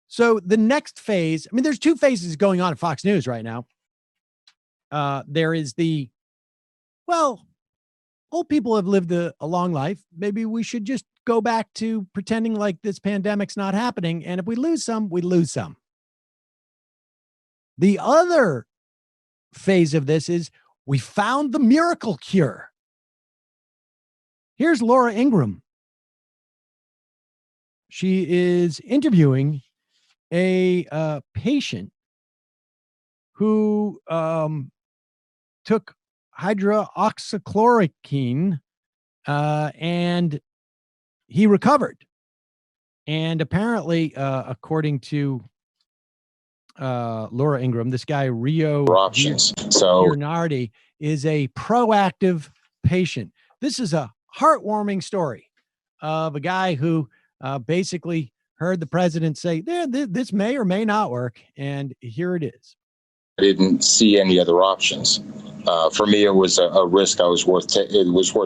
So the next phase, I mean, there's two phases going on at Fox News right now. There is the, well, old people have lived a long life. Maybe we should just go back to pretending like this pandemic's not happening. And if we lose some, we lose some. The other phase of this is we found the miracle cure. Here's Laura Ingraham. She is interviewing a patient who took hydroxychloroquine and he recovered. And apparently, according to Laura Ingraham, this guy Rio Hannity is a proactive patient. This is a heartwarming story of a guy who basically heard the president say, this may or may not work, and here it is. I didn't see any other options. For me, it was a risk it was worth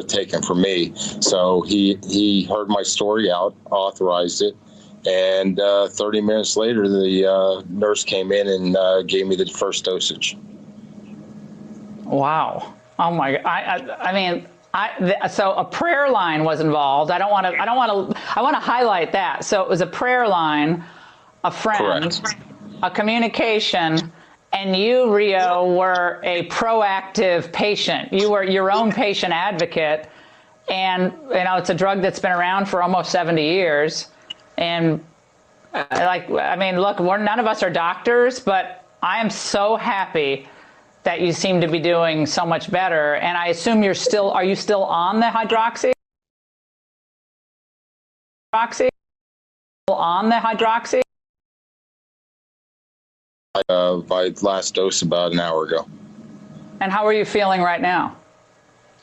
taking for me. So he heard my story out, authorized it, and 30 minutes later, the nurse came in and gave me the first dosage. Wow! Oh my! I mean, so a prayer line was involved. I want to highlight that. So it was a prayer line, a friend, correct, a communication. And you, Rio, were a proactive patient. You were your own patient advocate. And, you know, it's a drug that's been around for almost 70 years. And, look, none of us are doctors, but I am so happy that you seem to be doing so much better. And I assume are you still on the hydroxy? On the hydroxy? My last dose about an hour ago. And how are you feeling right now?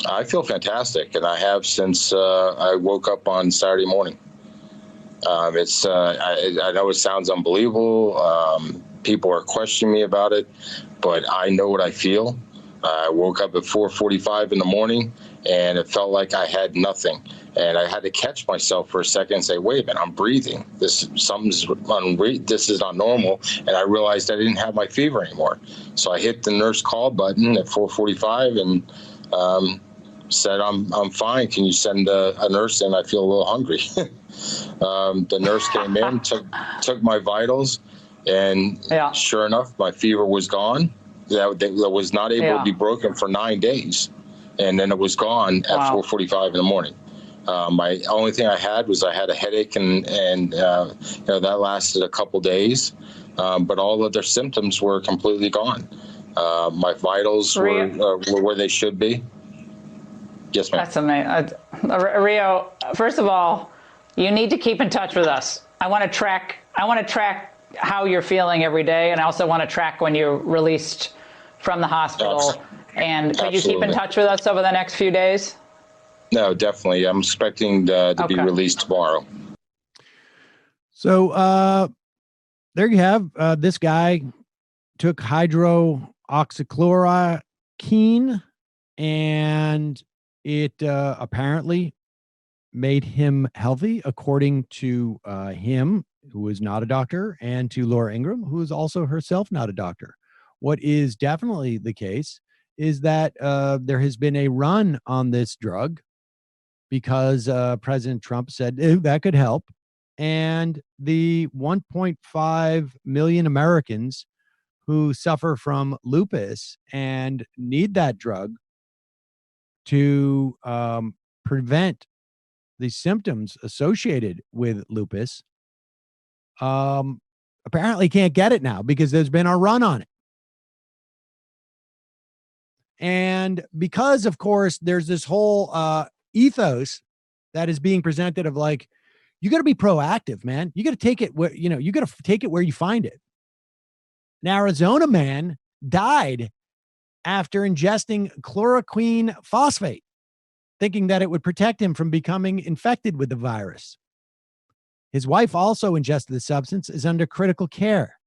I feel fantastic, and I have since I woke up on Saturday morning. I know it sounds unbelievable. People are questioning me about it, but I know what I feel. I woke up at 4:45 in the morning, and it felt like I had nothing. And I had to catch myself for a second and say, wait a minute, I'm breathing. This is not normal. And I realized I didn't have my fever anymore. So I hit the nurse call button at 4:45 and said, I'm fine. Can you send a nurse in? I feel a little hungry. The nurse came in, took my vitals, and sure enough, my fever was gone. That was not able to be broken for 9 days. And then it was gone at 4:45 in the morning. My only thing I had was I had a headache, and that lasted a couple days. But all other symptoms were completely gone. My vitals were where they should be. Yes, ma'am. That's amazing. Rio, first of all, you need to keep in touch with us. I want to track how you're feeling every day, and I also want to track when you're released from the hospital. And could you keep in touch with us over the next few days? No, definitely. I'm expecting to be released tomorrow. So there you have this guy took hydroxychloroquine, and it apparently made him healthy, according to him, who is not a doctor, and to Laura Ingraham, who is also herself not a doctor. What is definitely the case is that there has been a run on this drug because President Trump said that could help. And the 1.5 million Americans who suffer from lupus and need that drug to prevent the symptoms associated with lupus apparently can't get it now because there's been a run on it. And because, of course, there's this whole ethos that is being presented of like, you got to be proactive, man. You got to take it where, you got to take it where you find it. An Arizona man died after ingesting chloroquine phosphate, thinking that it would protect him from becoming infected with the virus. His wife also ingested the substance, is under critical care.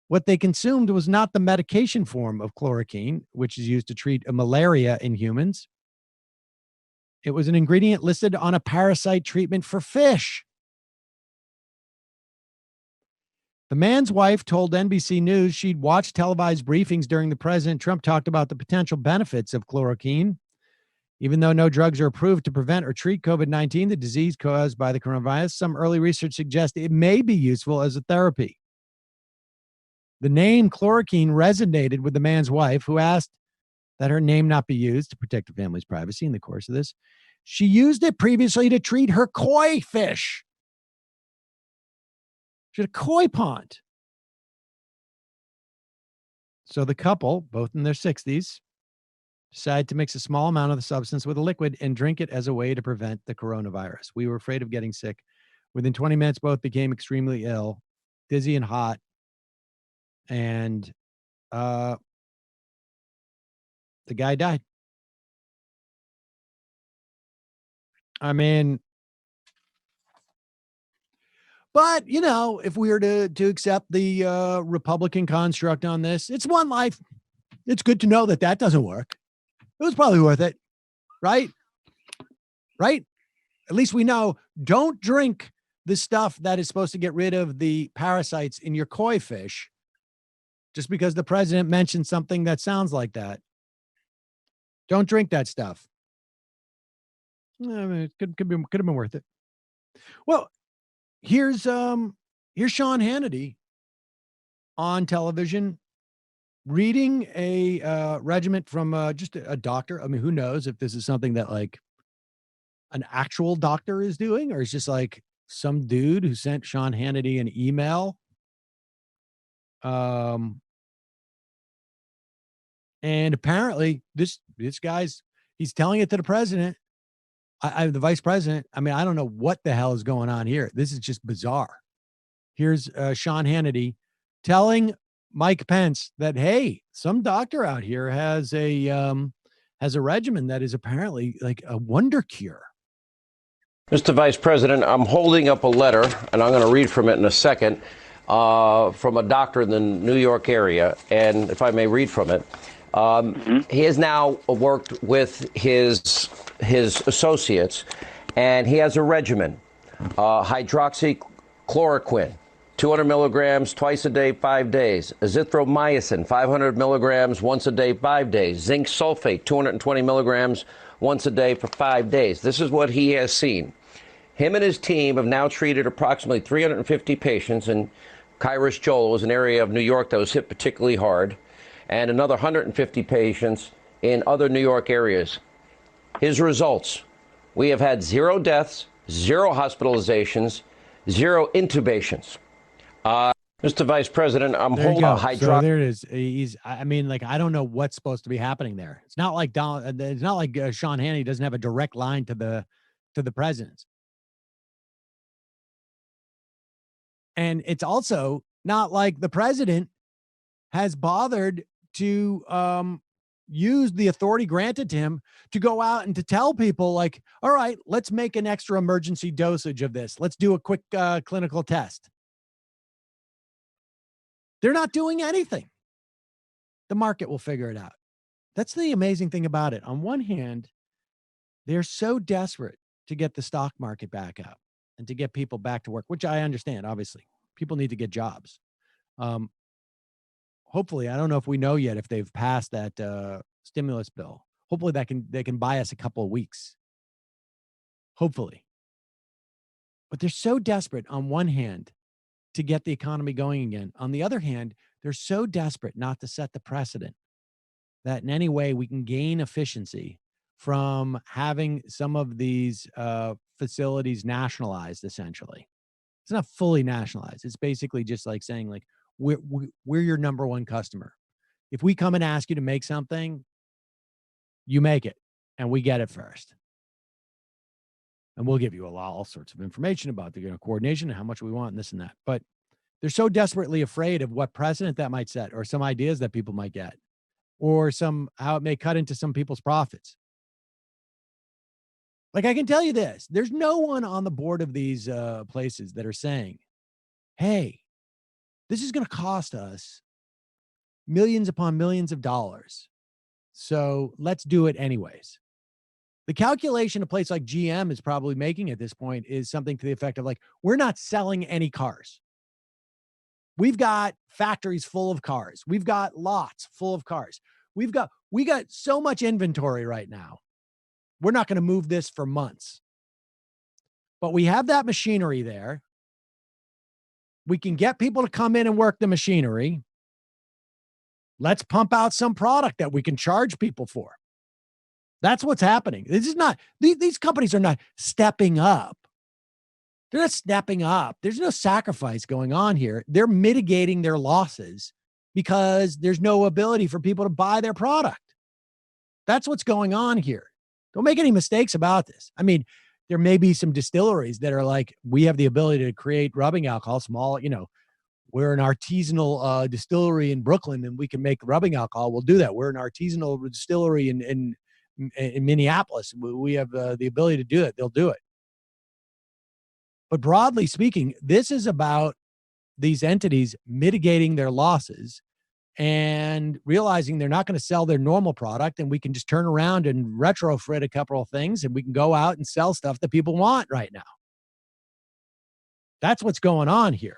What they consumed was not the medication form of chloroquine, which is used to treat malaria in humans. It was an ingredient listed on a parasite treatment for fish. The man's wife told NBC News she'd watched televised briefings during the President Trump talked about the potential benefits of chloroquine. Even though no drugs are approved to prevent or treat COVID-19, the disease caused by the coronavirus, some early research suggests it may be useful as a therapy. The name chloroquine resonated with the man's wife, who asked that her name not be used to protect the family's privacy in the course of this. She used it previously to treat her koi fish. She had a koi pond. So the couple, both in their 60s, decided to mix a small amount of the substance with a liquid and drink it as a way to prevent the coronavirus. We were afraid of getting sick. Within 20 minutes, both became extremely ill, dizzy and hot. And the guy died. I mean, but, you know, if we were to accept the Republican construct on this, it's one life. It's good to know that that doesn't work. It was probably worth it, right? Right? At least we know, don't drink the stuff that is supposed to get rid of the parasites in your koi fish just because the president mentioned something that sounds like that. Don't drink that stuff. I mean, it could have been worth it. Well, here's Sean Hannity on television reading a regiment from just a doctor. I mean, who knows if this is something that like an actual doctor is doing, or it's just like some dude who sent Sean Hannity an email. And apparently this guy's, he's telling it to the president, the vice president. I mean, I don't know what the hell is going on here. This is just bizarre. Here's Sean Hannity telling Mike Pence that, hey, some doctor out here has a regimen that is apparently like a wonder cure. Mr. Vice President, I'm holding up a letter, and I'm going to read from it in a second, from a doctor in the New York area. And if I may read from it, he has now worked with his associates, and he has a regimen, hydroxychloroquine, 200 milligrams twice a day, 5 days. Azithromycin, 500 milligrams once a day, 5 days. Zinc sulfate, 220 milligrams once a day for 5 days. This is what he has seen. Him and his team have now treated approximately 350 patients in Kairos Joel, was an area of New York that was hit particularly hard, and another 150 patients in other New York areas. His results: we have had 0 deaths, 0 hospitalizations, 0 intubations. Mr. Vice President, I'm holding a so there it is. I mean, like, I don't know what's supposed to be happening there. It's not like it's not like Sean Hannity doesn't have a direct line to the president. And it's also not like the president has bothered to use the authority granted to him to go out and to tell people like, all right, let's make an extra emergency dosage of this. Let's do a quick clinical test. They're not doing anything. The market will figure it out. That's the amazing thing about it. On one hand, they're so desperate to get the stock market back up and to get people back to work, which I understand. Obviously, people need to get jobs. Hopefully, I don't know if we know yet if they've passed that stimulus bill. Hopefully, they can buy us a couple of weeks. Hopefully, but they're so desperate on one hand to get the economy going again. On the other hand, they're so desperate not to set the precedent that in any way we can gain efficiency from having some of these facilities nationalized. Essentially, it's not fully nationalized. It's basically just like saying, like, we're your number one customer. If we come and ask you to make something, you make it, and we get it first. And we'll give you all sorts of information about the coordination and how much we want and this and that. But they're so desperately afraid of what precedent that might set, or some ideas that people might get, or how it may cut into some people's profits. Like, I can tell you this, there's no one on the board of these places that are saying, hey, this is going to cost us millions upon millions of dollars, so let's do it anyways. The calculation a place like GM is probably making at this point is something to the effect of like, we're not selling any cars. We've got factories full of cars. We've got lots full of cars. We got so much inventory right now. We're not going to move this for months. But we have that machinery there. We can get people to come in and work the machinery. Let's pump out some product that we can charge people for. That's what's happening. This is not, these companies are not stepping up. They're not stepping up. There's no sacrifice going on here. They're mitigating their losses because there's no ability for people to buy their product. That's what's going on here. Don't make any mistakes about this. I mean, there may be some distilleries that are like, we have the ability to create rubbing alcohol, small, we're an artisanal distillery in Brooklyn and we can make rubbing alcohol. We'll do that. We're an artisanal distillery in Minneapolis. We have the ability to do it. They'll do it. But broadly speaking, this is about these entities mitigating their losses and realizing they're not going to sell their normal product, and we can just turn around and retrofit a couple of things and we can go out and sell stuff that people want right now. That's what's going on here.